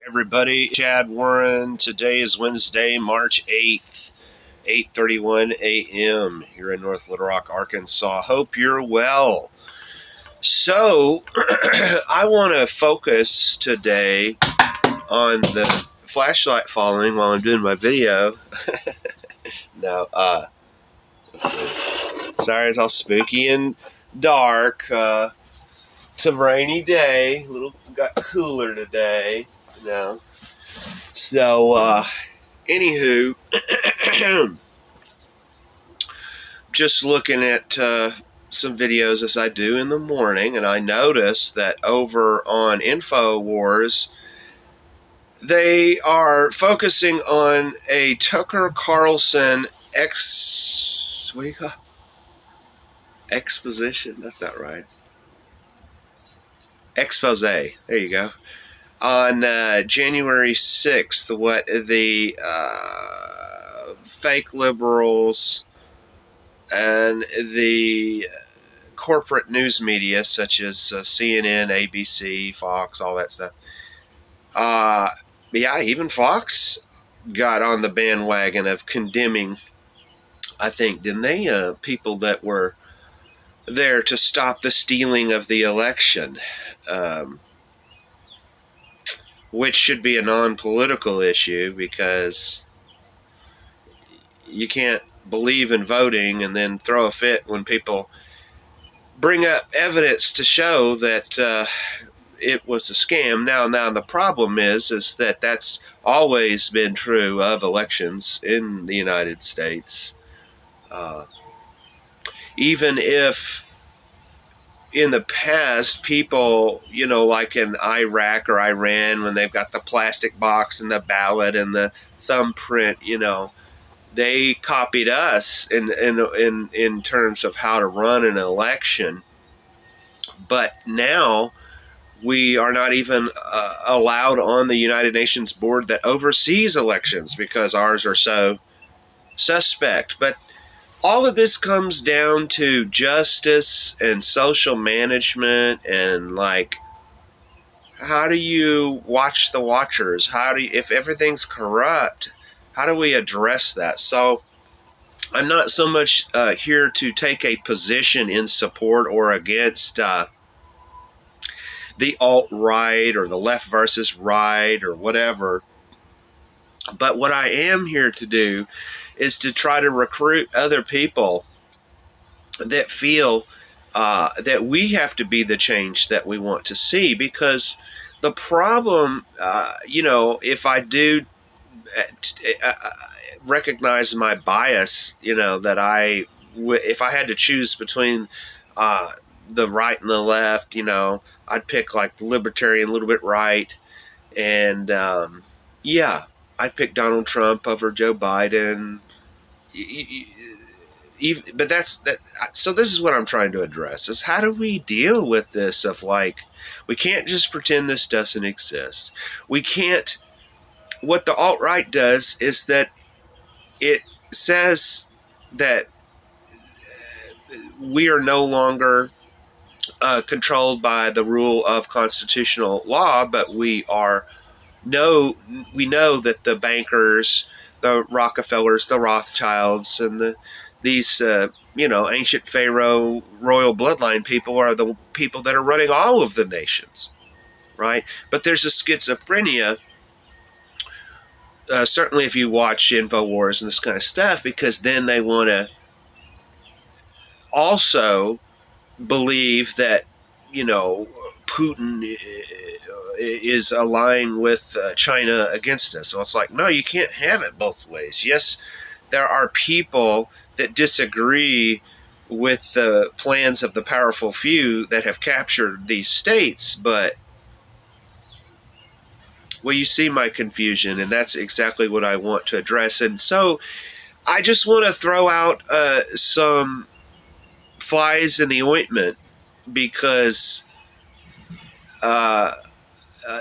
Everybody, Chad Warren. Today is Wednesday, March 8th, 8:31 a.m. here in North Little Rock, Arkansas. Hope you're well. So, I want to focus today on the flashlight falling while I'm doing my video. No, sorry, it's all spooky and dark. It's a rainy day. Got cooler today, you know. So, anywho, just looking at some videos as I do in the morning, and I noticed that over on InfoWars, they are focusing on a Tucker Carlson exposition? That's not right. Exposé. There you go. On January 6th, what the fake liberals and the corporate news media, such as CNN, ABC, Fox, all that stuff. Yeah, even Fox got on the bandwagon of condemning, I think, didn't they? People that were there to stop the stealing of the election, which should be a non-political issue, because you can't believe in voting and then throw a fit when people bring up evidence to show that it was a scam. Now the problem is that that's always been true of elections in the United States. Even if in the past people, like in Iraq or Iran, when they've got the plastic box and the ballot and the thumbprint, they copied us in terms of how to run an election. But now we are not even allowed on the United Nations board that oversees elections because ours are so suspect. But all of this comes down to justice and social management, and how do you watch the watchers? If everything's corrupt, how do we address that? So I'm not so much here to take a position in support or against the alt-right or the left versus right or whatever. But what I am here to do is to try to recruit other people that feel that we have to be the change that we want to see. Because the problem, if I do recognize my bias, that if I had to choose between the right and the left, I'd pick like the libertarian, a little bit right. And I'd pick Donald Trump over Joe Biden. But so this is what I'm trying to address, is how do we deal with this of we can't just pretend this doesn't exist. We can't. What the alt-right does is that it says that we are no longer controlled by the rule of constitutional law, but we know that the bankers, the Rockefellers, the Rothschilds, and these ancient Pharaoh royal bloodline people are the people that are running all of the nations, right? But there's a schizophrenia, certainly if you watch InfoWars and this kind of stuff, because then they want to also believe that, Putin is allying with China against us. So it's like, no, you can't have it both ways. Yes, there are people that disagree with the plans of the powerful few that have captured these states, but you see my confusion, and that's exactly what I want to address. And so I just want to throw out some flies in the ointment, because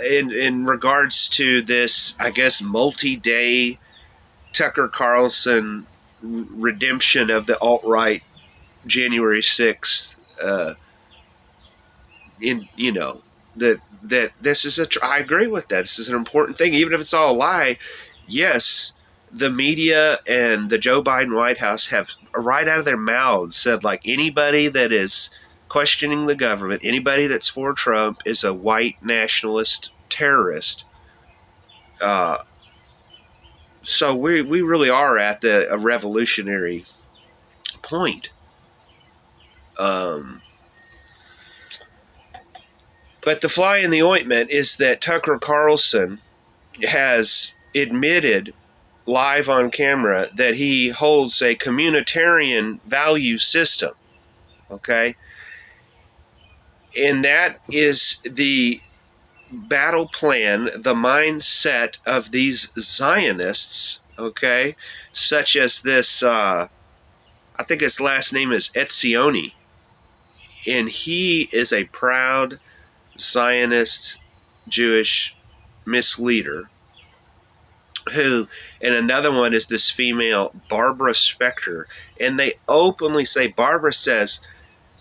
in regards to this, I guess, multi-day Tucker Carlson redemption of the alt-right January 6th, that that this is I agree with that. This is an important thing, even if it's all a lie. Yes, the media and the Joe Biden White House have right out of their mouths said, like, anybody that is questioning the government, anybody that's for Trump is a white nationalist terrorist. So we really are at a revolutionary point. But the fly in the ointment is that Tucker Carlson has admitted live on camera that he holds a communitarian value system. Okay? And that is the battle plan, the mindset of these Zionists, okay? Such as this, I think his last name is Etzioni. And he is a proud Zionist Jewish misleader who, and another one is this female, Barbara Specter. And they openly say, Barbara says,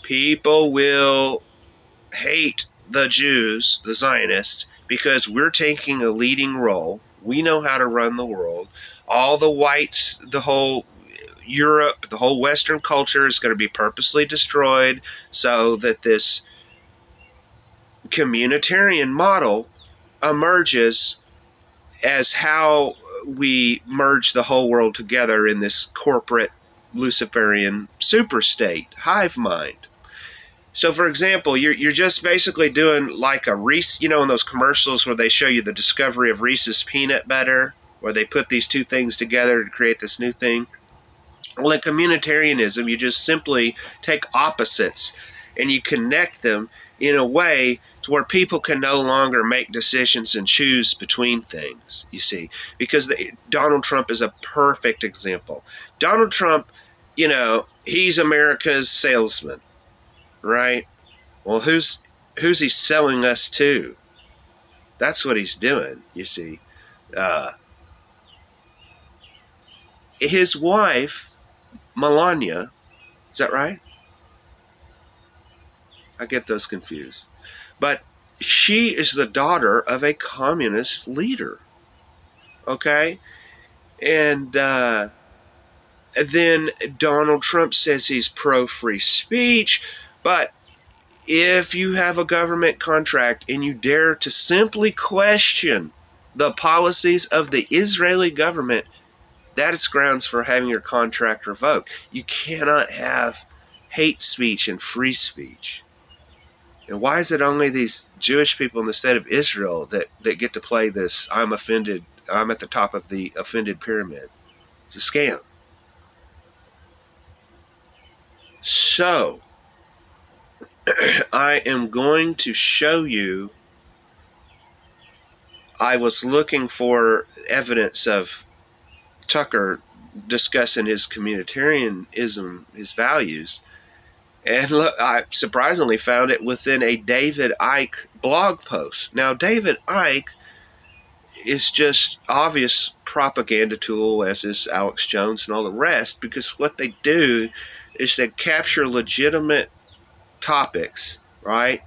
people will hate the Jews, the Zionists, because we're taking a leading role. We know how to run the world. All the whites, the whole Europe, the whole Western culture is going to be purposely destroyed so that this communitarian model emerges as how we merge the whole world together in this corporate Luciferian superstate, hive mind. So, for example, you're just basically doing like a Reese, in those commercials where they show you the discovery of Reese's peanut butter, where they put these two things together to create this new thing. Well, in communitarianism, you just simply take opposites and you connect them in a way to where people can no longer make decisions and choose between things, you see. Because Donald Trump is a perfect example. Donald Trump, he's America's salesman. Right? Well, who's he selling us to? That's what he's doing, you see. His wife, Melania, is that right? I get those confused. But she is the daughter of a communist leader. Okay? And then Donald Trump says he's pro-free speech. But if you have a government contract and you dare to simply question the policies of the Israeli government, that is grounds for having your contract revoked. You cannot have hate speech and free speech. And why is it only these Jewish people in the state of Israel that get to play this I'm offended, I'm at the top of the offended pyramid? It's a scam. So, I am going to show you, I was looking for evidence of Tucker discussing his communitarianism, his values, and look, I surprisingly found it within a David Icke blog post. Now, David Icke is just obvious propaganda tool, as is Alex Jones and all the rest, because what they do is they capture legitimate topics, right?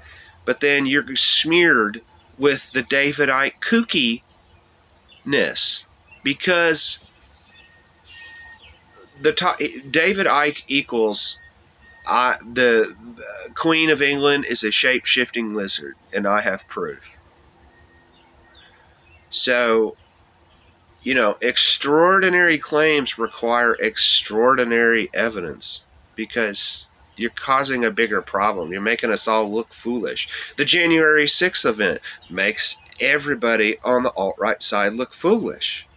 But then you're smeared with the David Icke kookiness, because David Icke equals the Queen of England is a shape-shifting lizard, and I have proof. So, extraordinary claims require extraordinary evidence, because you're causing a bigger problem. You're making us all look foolish. The January 6th event makes everybody on the alt-right side look foolish.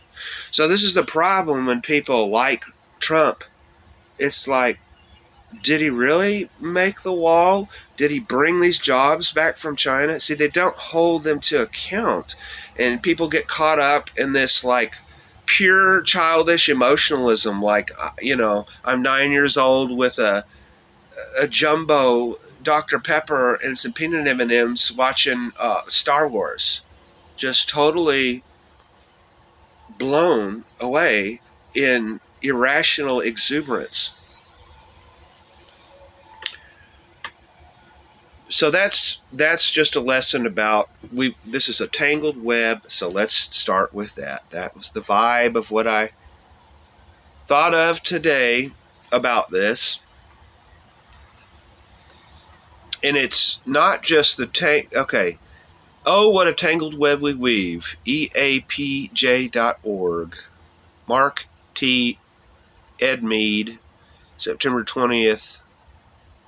So this is the problem when people like Trump. It's like, did he really make the wall? Did he bring these jobs back from China? See, they don't hold them to account. And people get caught up in this, like, pure childish emotionalism. Like, I'm 9 years old with a jumbo Dr. Pepper and some peanut M&Ms watching Star Wars. Just totally blown away in irrational exuberance. So that's just a lesson about this is a tangled web, so let's start with that. That was the vibe of what I thought of today about this. And it's not just the okay. Oh, what a tangled web we weave. EAPJ.org. Mark T. Edmead, September 20th,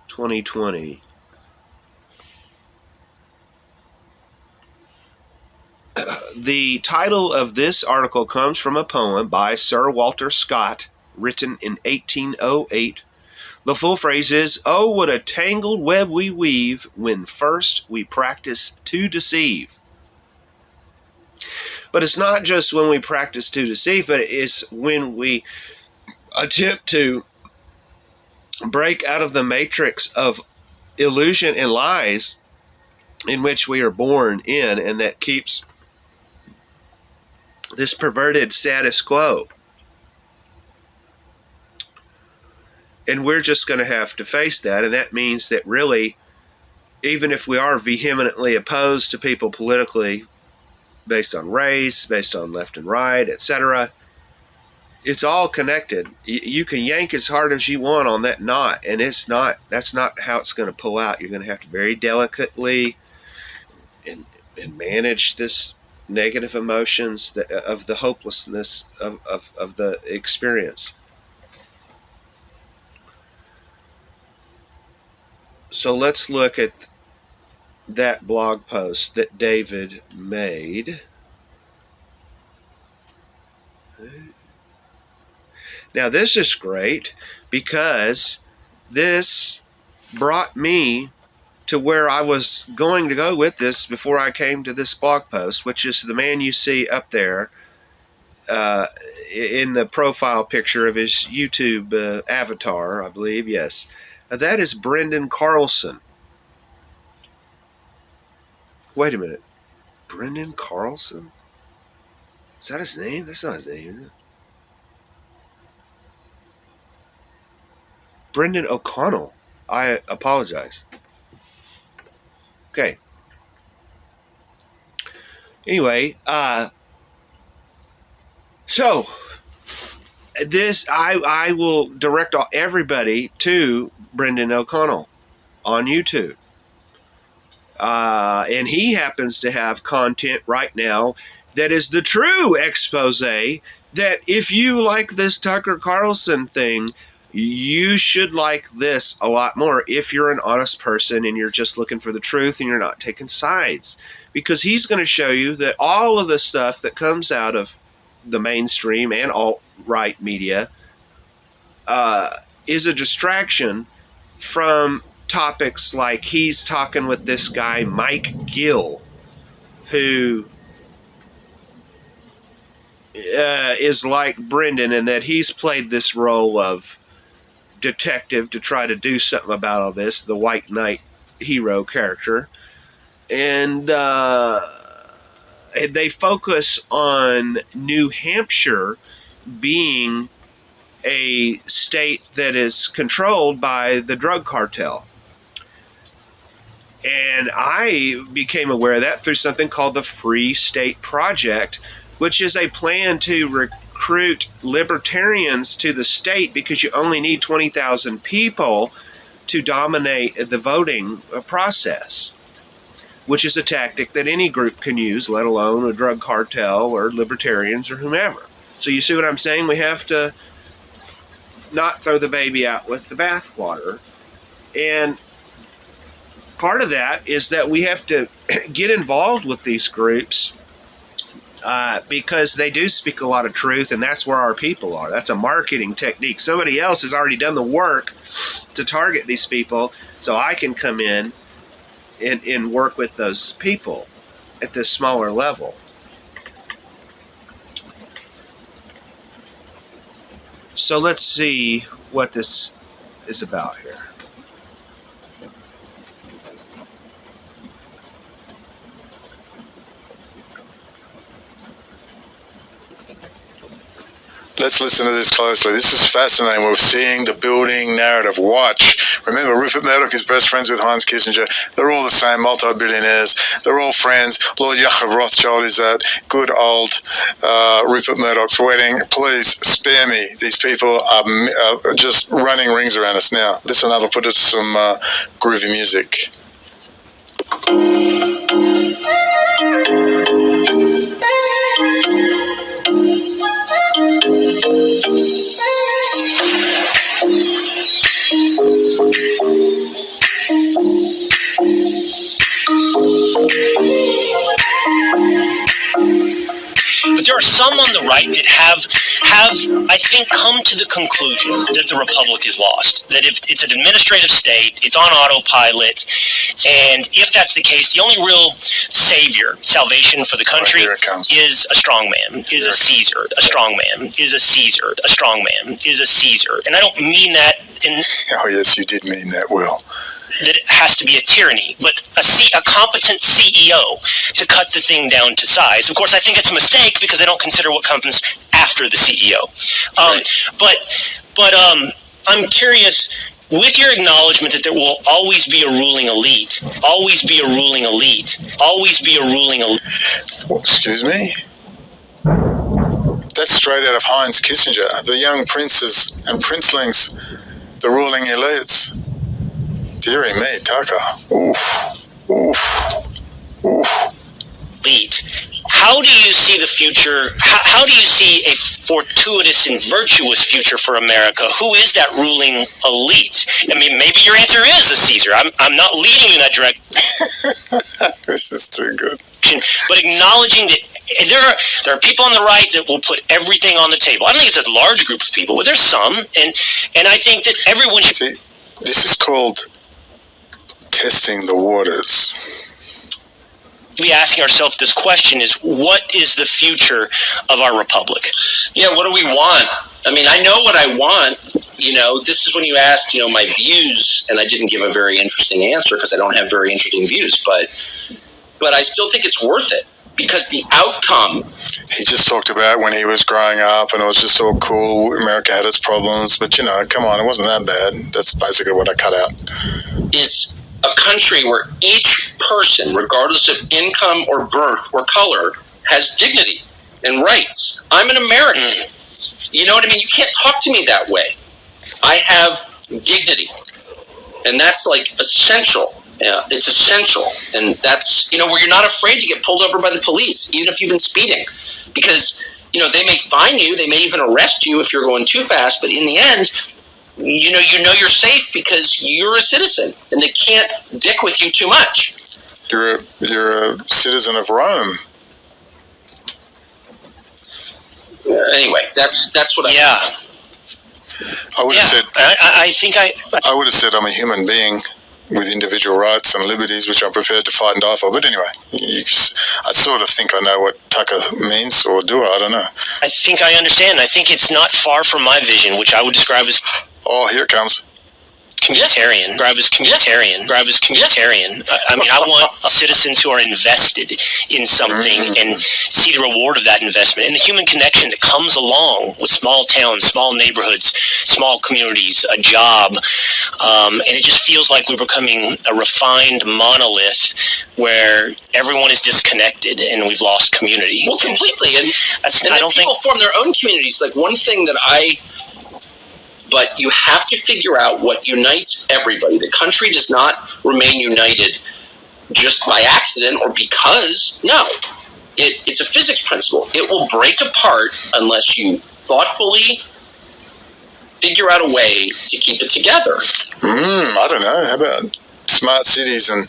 2020. The title of this article comes from a poem by Sir Walter Scott, written in 1808. The full phrase is, "Oh, what a tangled web we weave when first we practice to deceive." But it's not just when we practice to deceive, but it's when we attempt to break out of the matrix of illusion and lies in which we are born in, and that keeps this perverted status quo. And we're just going to have to face that, and that means that really, even if we are vehemently opposed to people politically based on race, based on left and right, etc., it's all connected. You can yank as hard as you want on that knot, and that's not how it's going to pull out. You're going to have to very delicately and manage this negative emotions of the hopelessness of the experience. So let's look at that blog post that David made. Now this is great because this brought me to where I was going to go with this before I came to this blog post, which is the man you see up there in the profile picture of his YouTube avatar, I believe, yes. That is Brendan Carlson. Wait a minute. Brendan Carlson? Is that his name? That's not his name, is it? Brendan O'Connell. I apologize. Okay. Anyway, so this I will direct everybody to Brendan O'Connell on YouTube. And he happens to have content right now that is the true expose that if you like this Tucker Carlson thing, you should like this a lot more if you're an honest person and you're just looking for the truth and you're not taking sides. Because he's going to show you that all of the stuff that comes out of the mainstream and alt-right media is a distraction from topics like he's talking with this guy, Mike Gill, who is like Brendan in that he's played this role of detective to try to do something about all this, the white knight hero character. And they focus on New Hampshire being a state that is controlled by the drug cartel. And I became aware of that through something called the Free State Project, which is a plan to recruit libertarians to the state because you only need 20,000 people to dominate the voting process, which is a tactic that any group can use, let alone a drug cartel or libertarians or whomever. So you see what I'm saying? We have to not throw the baby out with the bathwater. And part of that is that we have to get involved with these groups because they do speak a lot of truth, and that's where our people are. That's a marketing technique. Somebody else has already done the work to target these people, so I can come in and work with those people at this smaller level. So let's see what this is about here. Let's listen to this closely. This is fascinating. We're seeing the building narrative. Watch. Remember, Rupert Murdoch is best friends with Heinz Kissinger. They're all the same, multi-billionaires. They're all friends. Lord Jacob Rothschild is at good old Rupert Murdoch's wedding. Please spare me. These people are just running rings around us now. Listen up, I'll put it to some groovy music. But there are some on the right that have I think, come to the conclusion that the Republic is lost. That if it's an administrative state, it's on autopilot, and if that's the case, the only real salvation for the country is a strong man, is a Caesar. A strong man is a Caesar. A strong man is a Caesar. And I don't mean that in... Oh, yes, you did mean that, Will. That it has to be a tyranny, but a competent CEO to cut the thing down to size. Of course, I think it's a mistake because I don't consider what comes after the CEO. Right. But I'm curious, with your acknowledgement that there will always be a ruling elite, always be a ruling elite, always be a ruling elite. Well, excuse me? That's straight out of Heinz Kissinger. The young princes and princelings, the ruling elites. Dearie me, Tucker. Oof. Oof. Oof. Elite. How do you see the future? How do you see a fortuitous and virtuous future for America? Who is that ruling elite? I mean, maybe your answer is a Caesar. I'm not leading you in that direction. This is too good. But acknowledging that there are people on the right that will put everything on the table. I don't think it's a large group of people, but there's some, and I think that everyone should... See, this is called testing the waters. Be asking ourselves this question is, what is the future of our republic? Yeah, what do we want? I mean, I know what I want. You know, this is when you ask, my views, and I didn't give a very interesting answer because I don't have very interesting views, but I still think it's worth it because the outcome... He just talked about when he was growing up and it was just all cool. America had its problems, but, come on, it wasn't that bad. That's basically what I cut out. Is a country where each person, regardless of income or birth or color, has dignity and rights. I'm an American. You know what I mean? You can't talk to me that way. I have dignity. And that's essential. Yeah, it's essential. And that's, where you're not afraid to get pulled over by the police, even if you've been speeding. Because, they may fine you, they may even arrest you if you're going too fast, but in the end, you know you're safe because you're a citizen, and they can't dick with you too much. You're a citizen of Rome. Anyway, that's what I think. I would have said. I would have said I'm a human being with individual rights and liberties, which I'm prepared to fight and die for. But anyway, I sort of think I know what Tucker means, or do I? I don't know. I think I understand. I think it's not far from my vision, which I would describe as... Oh, here it comes. Communitarian. Describe as communitarian. Describe as communitarian. I mean, I want citizens who are invested in something and see the reward of that investment and the human connection that comes along with small towns, small neighborhoods, small communities, a job. And it just feels like we're becoming a refined monolith where everyone is disconnected and we've lost community. Well, completely. And I don't think people form their own communities. Like one thing that But you have to figure out what unites everybody. The country does not remain united just by accident or because. No. It's a physics principle. It will break apart unless you thoughtfully figure out a way to keep it together. I don't know. How about smart cities and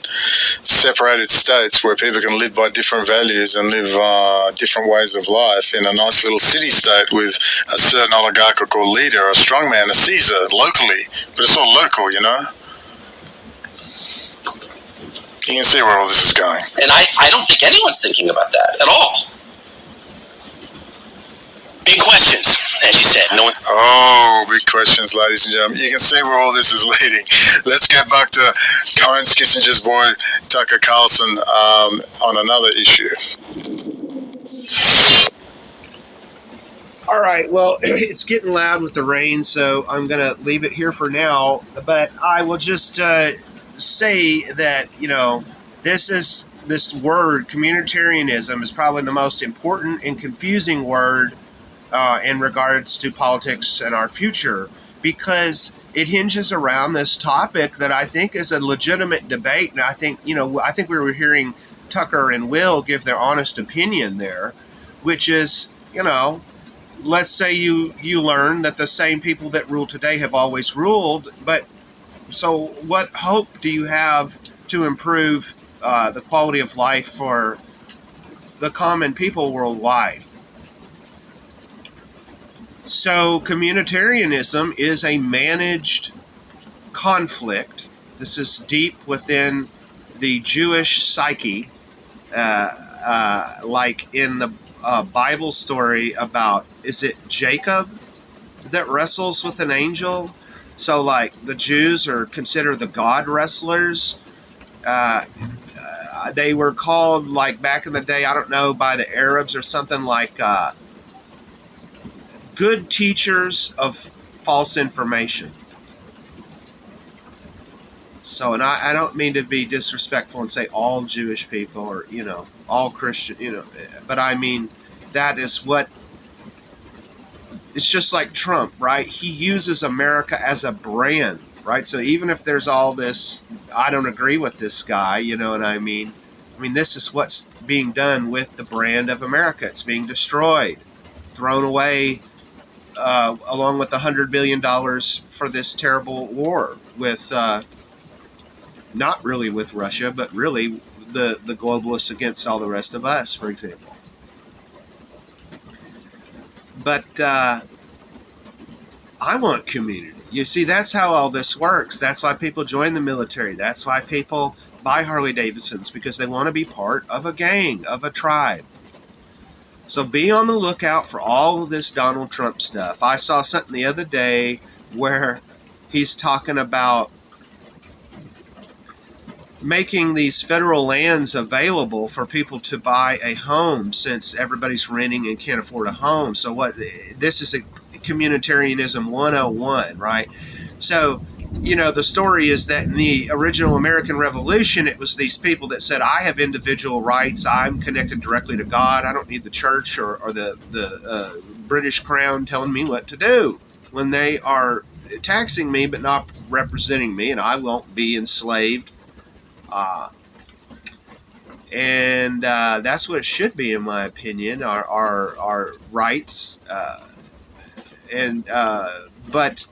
separated states where people can live by different values and live different ways of life in a nice little city-state with a certain oligarchical leader, a strongman, a Caesar, locally. But it's all local, You can see where all this is going. And I don't think anyone's thinking about that at all. Big questions, as you said. No one... Oh, big questions, ladies and gentlemen. You can see where all this is leading. Let's get back to Heinz Kissinger's boy, Tucker Carlson, on another issue. All right, well, it's getting loud with the rain, so I'm going to leave it here for now. But I will just say that, this word, communitarianism, is probably the most important and confusing word in regards to politics and our future, because it hinges around this topic that I think is a legitimate debate. And I think we were hearing Tucker and Will give their honest opinion there, which is, let's say you learn that the same people that rule today have always ruled, but so what hope do you have to improve the quality of life for the common people worldwide? So communitarianism is a managed conflict. This is deep within the Jewish psyche, like in the Bible story about, is it Jacob that wrestles with an angel? So like the Jews are considered the God wrestlers. They were called, like back in the day, I don't know, by the Arabs or something, like good teachers of false information. So, and I don't mean to be disrespectful and say all Jewish people or, all Christian, but I mean, that is what, it's just like Trump, right? He uses America as a brand, right? So even if there's all this, I don't agree with this guy, you know what I mean? I mean, this is what's being done with the brand of America. It's being destroyed, thrown away, along with $100 billion for this terrible war with, not really with Russia, but really the globalists against all the rest of us, for example. But I want community. You see, that's how all this works. That's why people join the military. That's why people buy Harley Davidsons, because they want to be part of a gang, of a tribe. So be on the lookout for all of this Donald Trump stuff. I saw something the other day where he's talking about making these federal lands available for people to buy a home, since everybody's renting and can't afford a home. So this is a communitarianism 101, right? So, the story is that in the original American Revolution, it was these people that said, I have individual rights. I'm connected directly to God. I don't need the church or the British Crown telling me what to do when they are taxing me but not representing me, and I won't be enslaved. And that's what it should be, in my opinion, our rights. But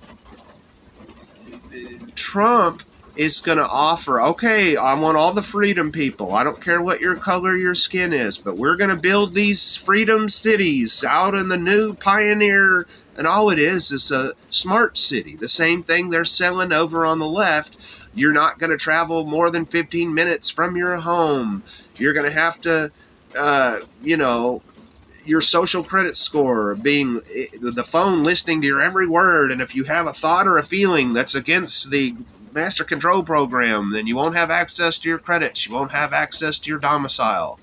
Trump is going to offer, okay, I want all the freedom people. I don't care what your color your skin is, but we're going to build these freedom cities out in the new pioneer. And all it is a smart city. The same thing they're selling over on the left. You're not going to travel more than 15 minutes from your home. You're going to have to, your social credit score being the phone listening to your every word. And if you have a thought or a feeling that's against the master control program, then you won't have access to your credits. You won't have access to your domicile.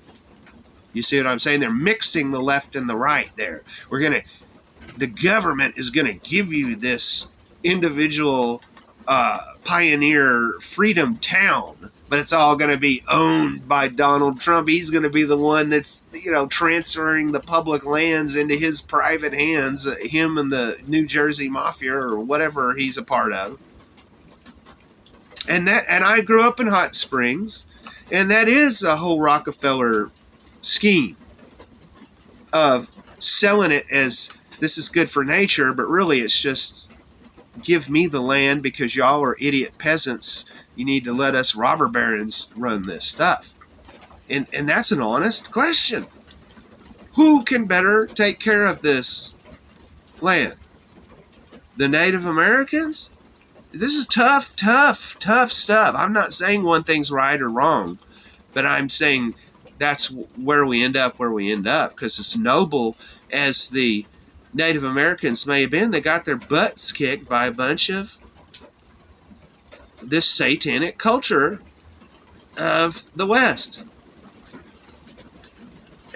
You see what I'm saying? They're mixing the left and the right there. The government is going to give you this individual pioneer freedom town, but it's all going to be owned by Donald Trump. He's going to be the one that's, transferring the public lands into his private hands, him and the New Jersey Mafia or whatever he's a part of. And I grew up in Hot Springs, and that is a whole Rockefeller scheme of selling it as this is good for nature, but really it's just give me the land because y'all are idiot peasants. You need to let us robber barons run this stuff. And that's an honest question. Who can better take care of this land? The Native Americans? This is tough stuff. I'm not saying one thing's right or wrong, but I'm saying that's where we end up because as noble as the Native Americans may have been, they got their butts kicked by a bunch of this satanic culture of the West.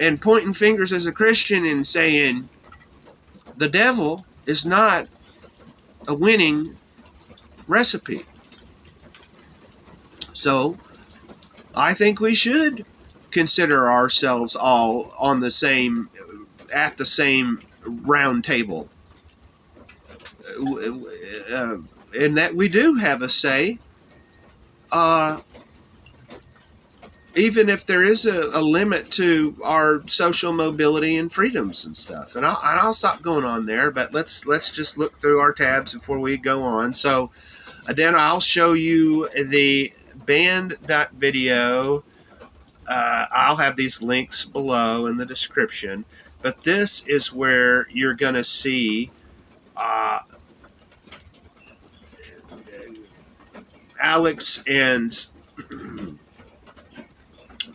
And pointing fingers as a Christian and saying, the devil is not a winning recipe. So I think we should consider ourselves all on the same, at the same round table, and that we do have a say, even if there is a limit to our social mobility and freedoms and stuff. And I'll stop going on there, but let's just look through our tabs before we go on. So then I'll show you the band.video. I'll have these links below in the description, but this is where you're going to see Alex and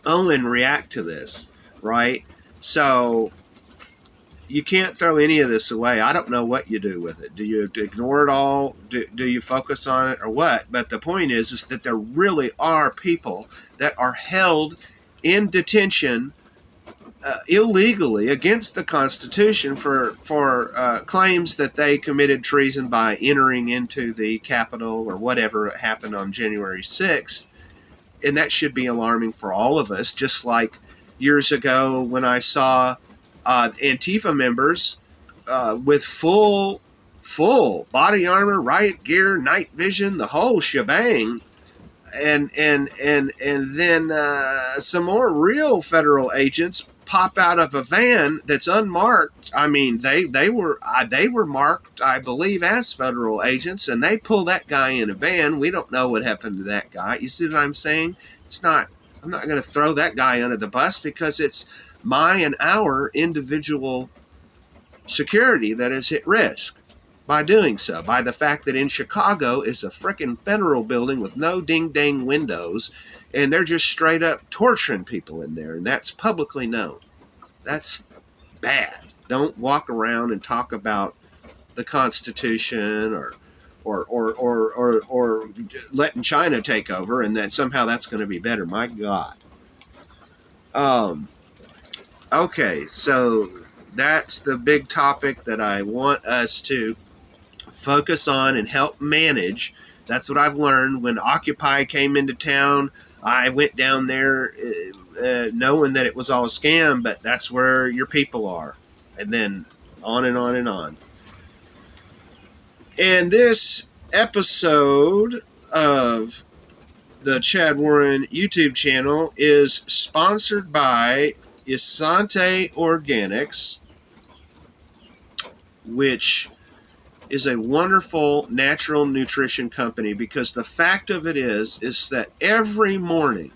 Owen react to this, right? So you can't throw any of this away. I don't know what you do with it. Do you ignore it all? Do you focus on it or what? But the point is that there really are people that are held in detention illegally against the Constitution for claims that they committed treason by entering into the Capitol or whatever happened on January 6th. And that should be alarming for all of us, just like years ago when I saw Antifa members with full body armor, riot gear, night vision, the whole shebang, and then some more real federal agents pop out of a van that's unmarked. I mean, they were marked, I believe, as federal agents, and they pull that guy in a van. We don't know what happened to that guy. You see what I'm saying? I'm not going to throw that guy under the bus because it's my and our individual security that is at risk by doing so, by the fact that in Chicago is a frickin' federal building with no ding-dang windows, and they're just straight up torturing people in there, and that's publicly known. That's bad. Don't walk around and talk about the Constitution or letting China take over, and that somehow that's going to be better. My God. Okay, so that's the big topic that I want us to focus on and help manage. That's what I've learned. When Occupy came into town, I went down there knowing that it was all a scam, but that's where your people are. And then on and on and on. And this episode of the Chad Warren YouTube channel is sponsored by Isante Organics, which is a wonderful natural nutrition company, because the fact of it is that every morning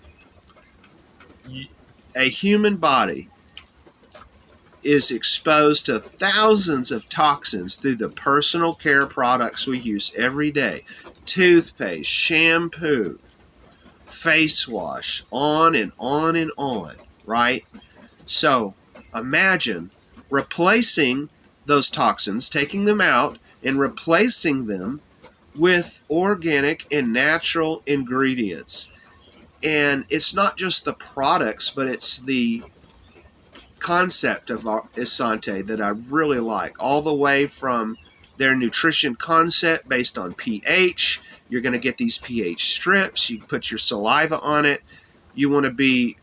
a human body is exposed to thousands of toxins through the personal care products we use every day. Toothpaste, shampoo, face wash, on and on and on, right? So imagine replacing those toxins, taking them out, and replacing them with organic and natural ingredients. And it's not just the products, but it's the concept of Isante that I really like, all the way from their nutrition concept based on pH. You're going to get these pH strips. You put your saliva on it. You want to be,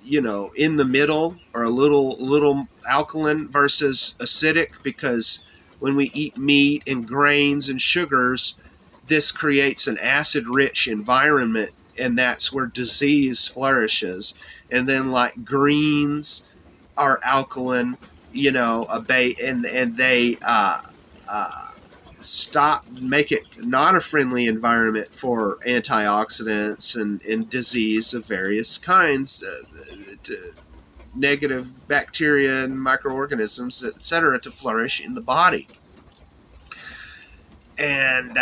in the middle, or a little alkaline versus acidic, because when we eat meat and grains and sugars, this creates an acid-rich environment, and that's where disease flourishes. And then like greens are alkaline, and they make it not a friendly environment for antioxidants and disease of various kinds, negative bacteria and microorganisms, etc., to flourish in the body. And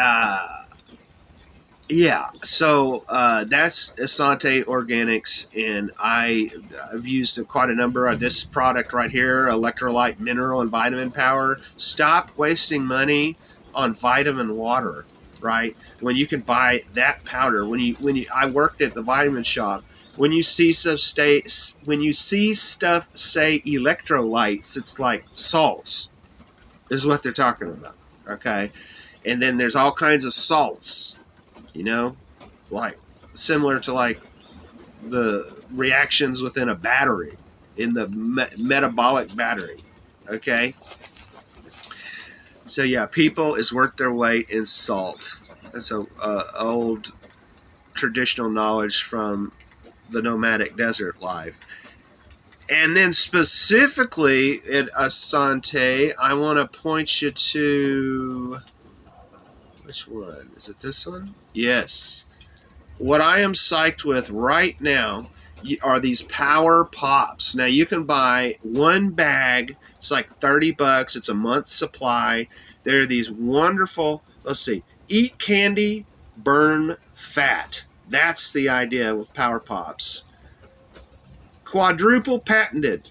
so that's Isante Organics, and I've used quite a number of this product right here, electrolyte, mineral, and vitamin power. Stop wasting money on vitamin water, right? When you can buy that powder. I worked at the vitamin shop. When you see stuff say electrolytes, it's like salts. is what they're talking about. Okay. And then there's all kinds of salts, like similar to like the reactions within a battery, in the metabolic battery. Okay. So yeah, people is worth their weight in salt. That's a old traditional knowledge from the nomadic desert life. And then specifically at Asante, I want to point you to, which one? Is it this one? Yes. What I am psyched with right now are these power pops. Now you can buy one bag. It's like $30. It's a month's supply. There are these wonderful, let's see, eat candy, burn fat. That's the idea with power pops. Quadruple patented.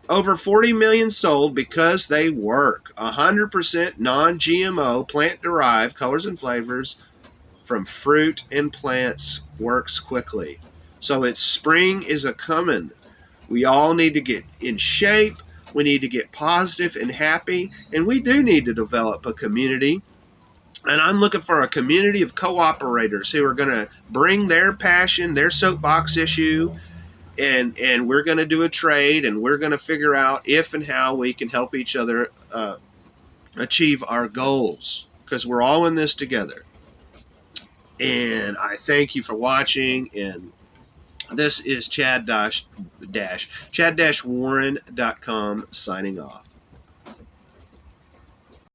Over 40 million sold because they work. 100% non-GMO, plant-derived colors and flavors from fruit and plants. Works quickly. So it's spring is a-coming. We all need to get in shape. We need to get positive and happy. And we do need to develop a community. And I'm looking for a community of cooperators who are going to bring their passion, their soapbox issue, and we're going to do a trade, and we're going to figure out if and how we can help each other achieve our goals, because we're all in this together. And I thank you for watching, and this is Chad-Warren.com signing off.